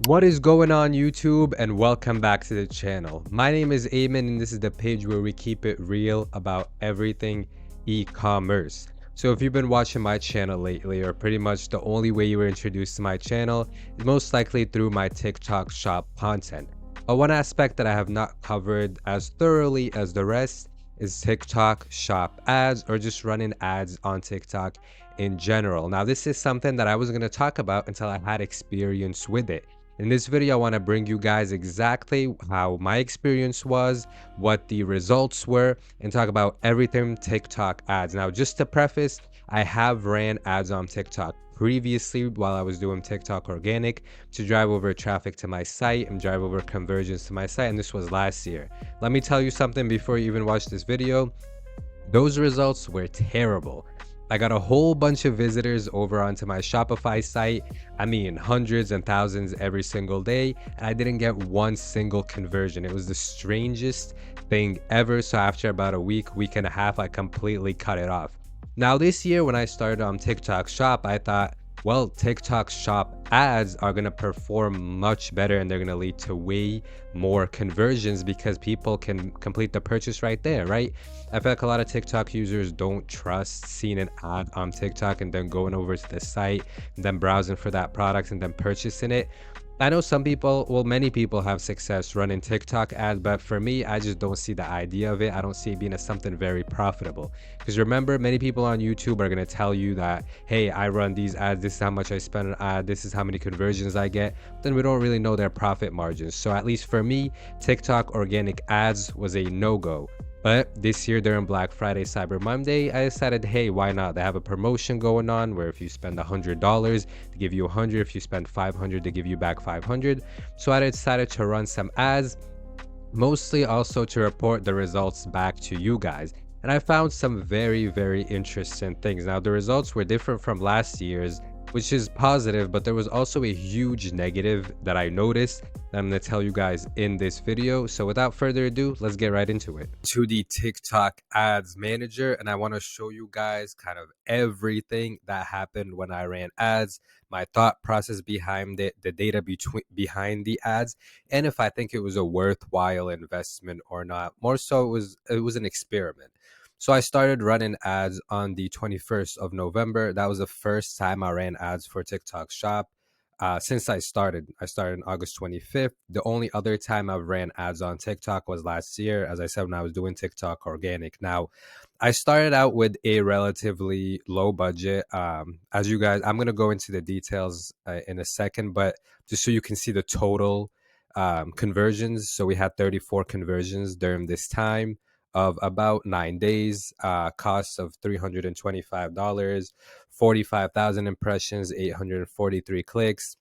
What is going on YouTube, and welcome back to the channel. My name is Eamon and this is the page where we keep it real about everything e-commerce. So if you've been watching my channel lately, or pretty much the only way you were introduced to my channel is most likely through my TikTok shop content. But one aspect that I have not covered as thoroughly as the rest is TikTok shop ads, or just running ads on TikTok in general. Now this is something that I was going to talk about until I had experience with it. In this video, I want to bring you guys exactly how my experience was, what the results were, and talk about everything TikTok ads. Now, just to preface, I have ran ads on TikTok previously while I was doing TikTok organic to drive over traffic to my site and drive over conversions to my site, and this was last year. Let me tell you something before you even watch this video. Those results were terrible. I got a whole bunch of visitors over onto my Shopify site. I mean, hundreds and thousands every single day, and I didn't get one single conversion. It was the strangest thing ever. So after about a week and a half, I completely cut it off. Now this year, when I started on TikTok Shop, I thought, well, TikTok Shop ads are going to perform much better and they're going to lead to way more conversions because people can complete the purchase right there, right? I feel like a lot of TikTok users don't trust seeing an ad on TikTok and then going over to the site and then browsing for that product and then purchasing it. I know some people, well, many people have success running TikTok ads, but for me, I just don't see the idea of it. I don't see it being something very profitable. Because remember, many people on YouTube are going to tell you that, hey, I run these ads, this is how much I spend on ad, this is how many conversions I get. Then we don't really know their profit margins. So at least for me, TikTok organic ads was a no-go. But this year during Black Friday, Cyber Monday, I decided, hey, why not? They have a promotion going on where if you spend $100, they give you 100. If you spend 500, they give you back 500. So I decided to run some ads, mostly also to report the results back to you guys. And I found some very interesting things. Now, the results were different from last year's, which is positive, but there was also a huge negative that I noticed that I'm going to tell you guys in this video. So without further ado, let's get right into it. To the TikTok ads manager, and I want to show you guys kind of everything that happened when I ran ads, my thought process behind it, the data behind the ads, and if I think it was a worthwhile investment or not. More so, it was an experiment. So I started running ads on the 21st of November. That was the first time I ran ads for TikTok Shop since I started. I started on August 25th. The only other time I've ran ads on TikTok was last year, as I said, when I was doing TikTok organic. Now, I started out with a relatively low budget. As you guys, I'm going to go into the details in a second, but just so you can see the total conversions. So we had 34 conversions during this time of about 9 days, cost of $325, 45,000 impressions, 843 clicks.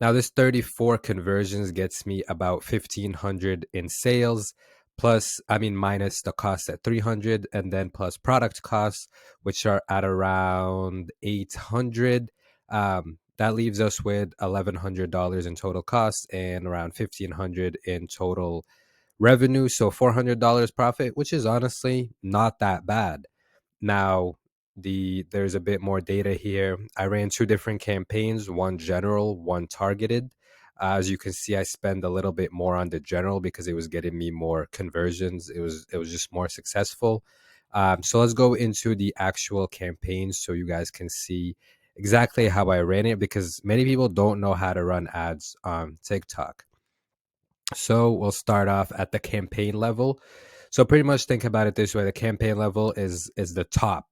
Now this 34 conversions gets me about 1,500 in sales, plus, I mean, minus the cost at 300, and then plus product costs, which are at around 800. That leaves us with $1,100 in total cost and around 1,500 in total revenue. So $400 profit, which is honestly not that bad. Now, there's a bit more data here. I ran two different campaigns, one general, one targeted. As you can see, I spend a little bit more on the general because it was getting me more conversions. It was just more successful. So let's go into the actual campaigns so you guys can see exactly how I ran it, because many people don't know how to run ads on TikTok. So we'll start off at the campaign level. So pretty much think about it this way: the campaign level is the top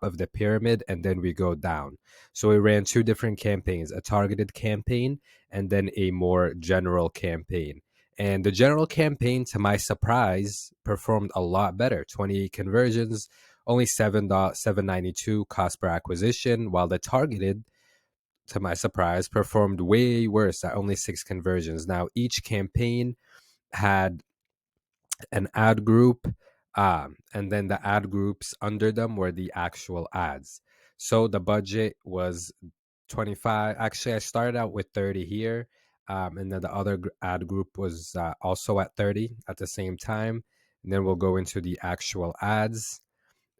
of the pyramid, and then we go down. So we ran two different campaigns, a targeted campaign and then a more general campaign. And the general campaign, to my surprise, performed a lot better. 28 conversions, only $7.92 cost per acquisition, while the targeted, to my surprise, performed way worse at only 6 conversions. Now, each campaign had an ad group, and then the ad groups under them were the actual ads. So the budget was 25. Actually, I started out with 30 here, and then the other ad group was also at 30 at the same time. And then we'll go into the actual ads.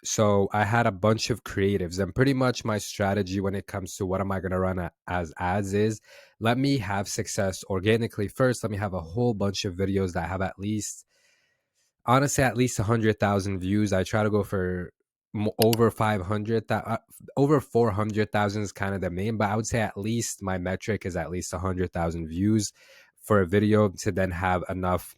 So I had a bunch of creatives, and pretty much my strategy when it comes to what am I going to run as ads is, let me have success organically first. Let me have a whole bunch of videos that have at least, honestly, at least 100,000 views. I try to go for over 500, over 400,000 is kind of the main, but I would say at least my metric is at least 100,000 views for a video to then have enough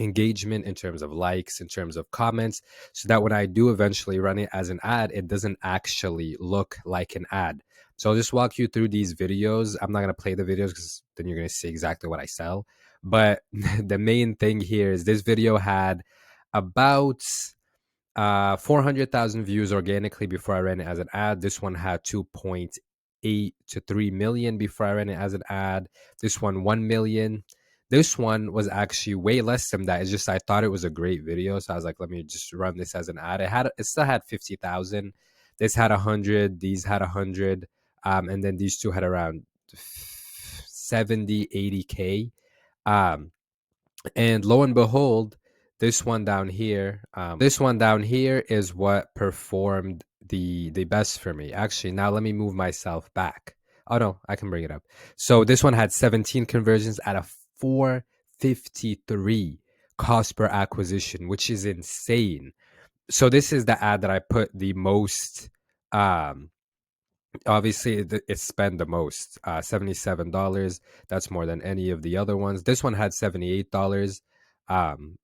engagement in terms of likes, in terms of comments, so that when I do eventually run it as an ad, it doesn't actually look like an ad. So I'll just walk you through these videos. I'm not going to play the videos because then you're going to see exactly what I sell. But the main thing here is this video had about 400,000 views organically before I ran it as an ad. This one had 2.8 to 3 million before I ran it as an ad. This one, 1 million. This one was actually way less than that. It's just I thought it was a great video, so I was like, let me just run this as an ad. It still had 50,000. This had 100. These had 100, and then these two had around 70, 80K. Um, and lo and behold, this one down here, is what performed the best for me. Actually, now let me move myself back. Oh no, I can bring it up. So this one had 17 conversions at a 453 cost per acquisition, which is insane. So this is the ad that I put the most, obviously it spent the most, $77. That's more than any of the other ones. This one had $78,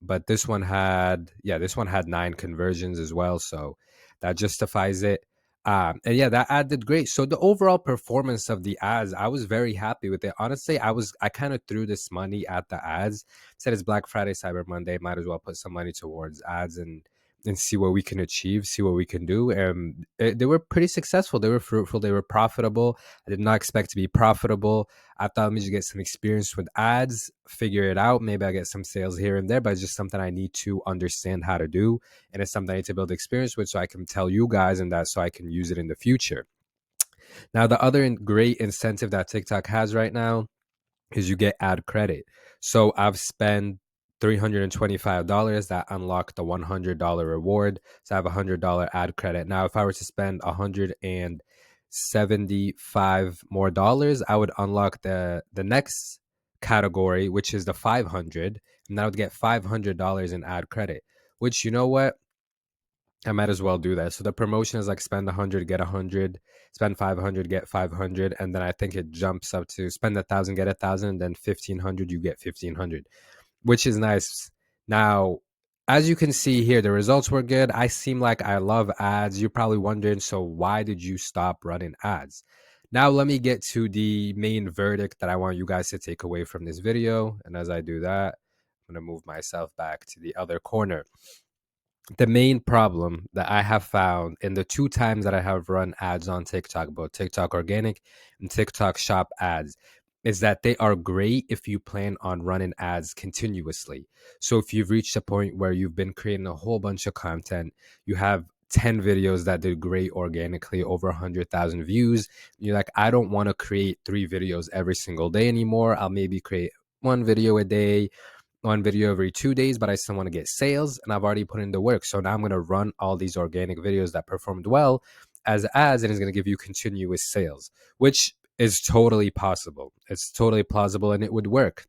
but this one had, this one had 9 conversions as well, so that justifies it. And yeah, that ad did great. So the overall performance of the ads, I was very happy with it. Honestly, I kind of threw this money at the ads. Said it's Black Friday, Cyber Monday, might as well put some money towards ads and see what we can achieve, see what we can do. And they were pretty successful. They were fruitful. They were profitable. I did not expect to be profitable. I thought, let me just get some experience with ads, figure it out. Maybe I get some sales here and there, but it's just something I need to understand how to do. And it's something I need to build experience with so I can tell you guys and that so I can use it in the future. Now, the other great incentive that TikTok has right now is you get ad credit. So I've spent $325 that unlocked the $100 reward. So I have $100 ad credit. Now, if I were to spend $175 more dollars, I would unlock the next category, which is the 500, and I would get $500 in ad credit. Which, you know what? I might as well do that. So the promotion is like spend 100, get 100, spend 500, get 500, and then I think it jumps up to spend 1,000, get 1,000, then 1,500, you get 1,500, which is nice. Now, as you can see here, the results were good. I seem like I love ads. You're probably wondering, so why did you stop running ads? Now, let me get to the main verdict that I want you guys to take away from this video. And as I do that, I'm going to move myself back to the other corner. The main problem that I have found in the 2 times that I have run ads on TikTok, both TikTok organic and TikTok shop ads, is that they are great if you plan on running ads continuously. So if you've reached a point where you've been creating a whole bunch of content, you have 10 videos that did great organically, over 100,000 views, you're like, I don't want to create 3 videos every single day anymore. I'll maybe create 1 video a day, 1 video every 2 days, but I still want to get sales and I've already put in the work. So now I'm going to run all these organic videos that performed well as ads, and it's going to give you continuous sales, which is totally possible. It's totally plausible and it would work.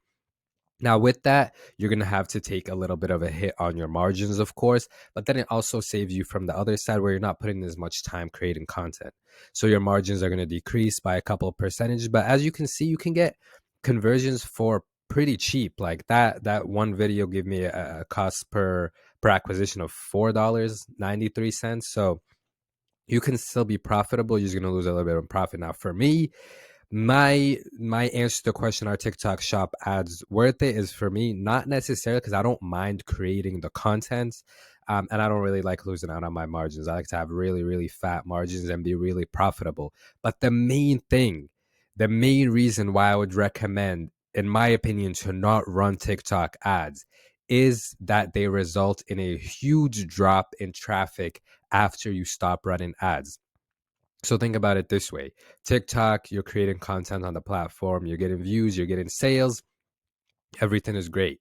Now, with that, you're going to have to take a little bit of a hit on your margins, of course, but then it also saves you from the other side where you're not putting as much time creating content. So your margins are going to decrease by a couple of percentage. But as you can see, you can get conversions for pretty cheap. Like that one video gave me a cost per acquisition of $4.93. So you can still be profitable. You're just going to lose a little bit of profit. Now, for me, my answer to the question, are TikTok shop ads worth it, is for me not necessarily, because I don't mind creating the content, and I don't really like losing out on my margins. I like to have really, really fat margins and be really profitable. But the main thing, the main reason why I would recommend, in my opinion, to not run TikTok ads is that they result in a huge drop in traffic after you stop running ads. So think about it this way. TikTok, you're creating content on the platform, you're getting views, you're getting sales, everything is great.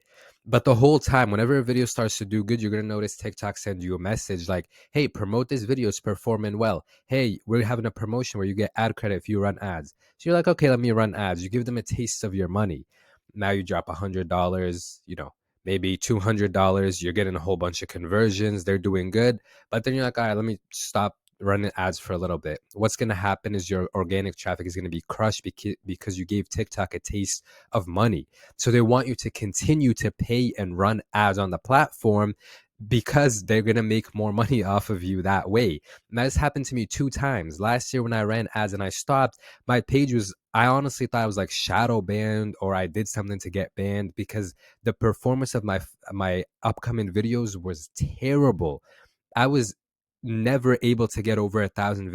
But the whole time, whenever a video starts to do good, you're gonna notice TikTok send you a message like, "Hey, promote this video; it's performing well. Hey, we're having a promotion where you get ad credit if you run ads." So you're like, "Okay, let me run ads." You give them a taste of your money. Now you drop $100, maybe $200. You're getting a whole bunch of conversions. They're doing good, but then you're like, "All right, let me stop running ads for a little bit." What's gonna happen is your organic traffic is gonna be crushed because you gave TikTok a taste of money. So they want you to continue to pay and run ads on the platform because they're going to make more money off of you that way. And that has happened to me 2 times. Last year when I ran ads and I stopped, my page was, I honestly thought I was like shadow banned or I did something to get banned because the performance of my upcoming videos was terrible. I was never able to get over 1,000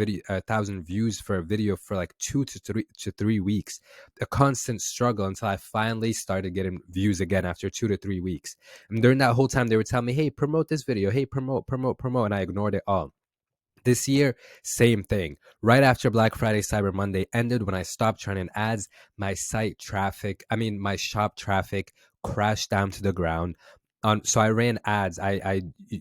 views for a video for like 2 to 3 weeks. A constant struggle until I finally started getting views again after 2 to 3 weeks. And during that whole time, they would tell me, "Hey, promote this video. Hey, promote," and I ignored it all. This year, same thing. Right after Black Friday, Cyber Monday ended, when I stopped running ads, my shop traffic crashed down to the ground. So I ran ads.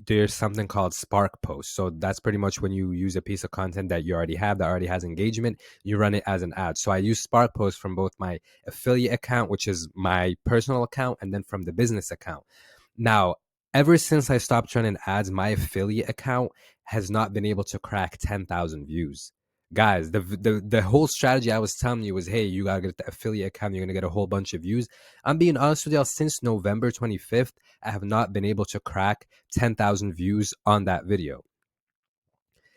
There's something called Spark Post. So that's pretty much when you use a piece of content that you already have that already has engagement, you run it as an ad. So I use Spark Post from both my affiliate account, which is my personal account, and then from the business account. Now, ever since I stopped running ads, my affiliate account has not been able to crack 10,000 views. Guys, the whole strategy I was telling you was, hey, you gotta get the affiliate account, you're gonna get a whole bunch of views. I'm being honest with y'all, since November 25th, I have not been able to crack 10,000 views on that video.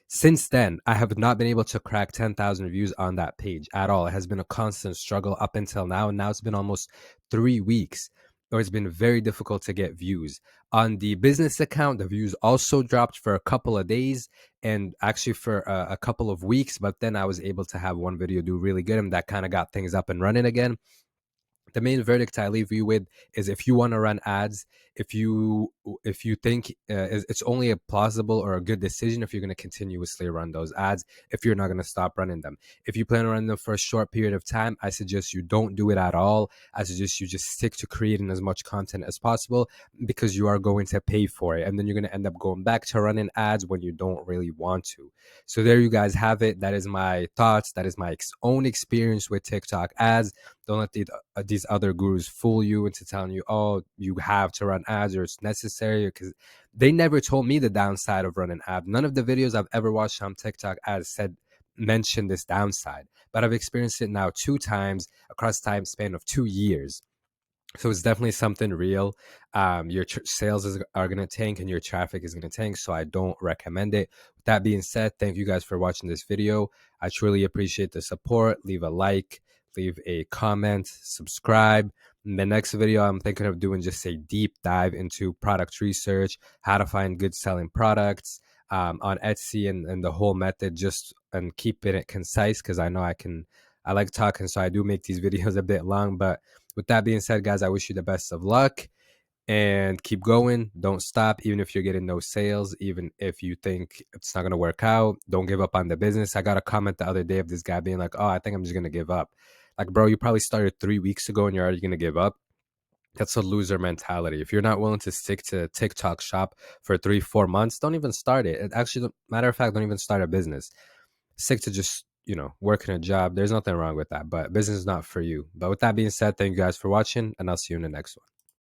Since then, I have not been able to crack 10,000 views on that page at all. It has been a constant struggle up until now. And now it's been almost 3 weeks, or it's been very difficult to get views. On the business account, the views also dropped for a couple of days and actually for a couple of weeks. But then I was able to have one video do really good, and that kind of got things up and running again. The main verdict I leave you with is, if you want to run ads, if you think it's only a plausible or a good decision if you're going to continuously run those ads, if you're not going to stop running them. If you plan on running them for a short period of time, I suggest you don't do it at all. I suggest you just stick to creating as much content as possible, because you are going to pay for it, and then you're going to end up going back to running ads when you don't really want to. So there you guys have it. That is my thoughts. That is my own experience with TikTok ads. Don't let these other gurus fool you into telling you, "Oh, you have to run ads or it's necessary," because they never told me the downside of running ads. None of the videos I've ever watched on TikTok ads mention this downside, but I've experienced it now 2 times across time span of 2 years. So it's definitely something real. Your sales are going to tank and your traffic is going to tank. So I don't recommend it. With that being said, thank you guys for watching this video. I truly appreciate the support. Leave a like, leave a comment, subscribe. In the next video, I'm thinking of doing just a deep dive into product research, how to find good selling products on Etsy, and the whole method, and keeping it concise, because I know I like talking, so I do make these videos a bit long. But with that being said, guys, I wish you the best of luck and keep going. Don't stop, even if you're getting no sales, even if you think it's not going to work out. Don't give up on the business. I got a comment the other day of this guy being like, "Oh, I think I'm just going to give up." Like, bro, you probably started 3 weeks ago and you're already going to give up. That's a loser mentality. If you're not willing to stick to TikTok shop for 3, 4 months, don't even start it. Actually, matter of fact, don't even start a business. Stick to just, working a job. There's nothing wrong with that, but business is not for you. But with that being said, thank you guys for watching, and I'll see you in the next one.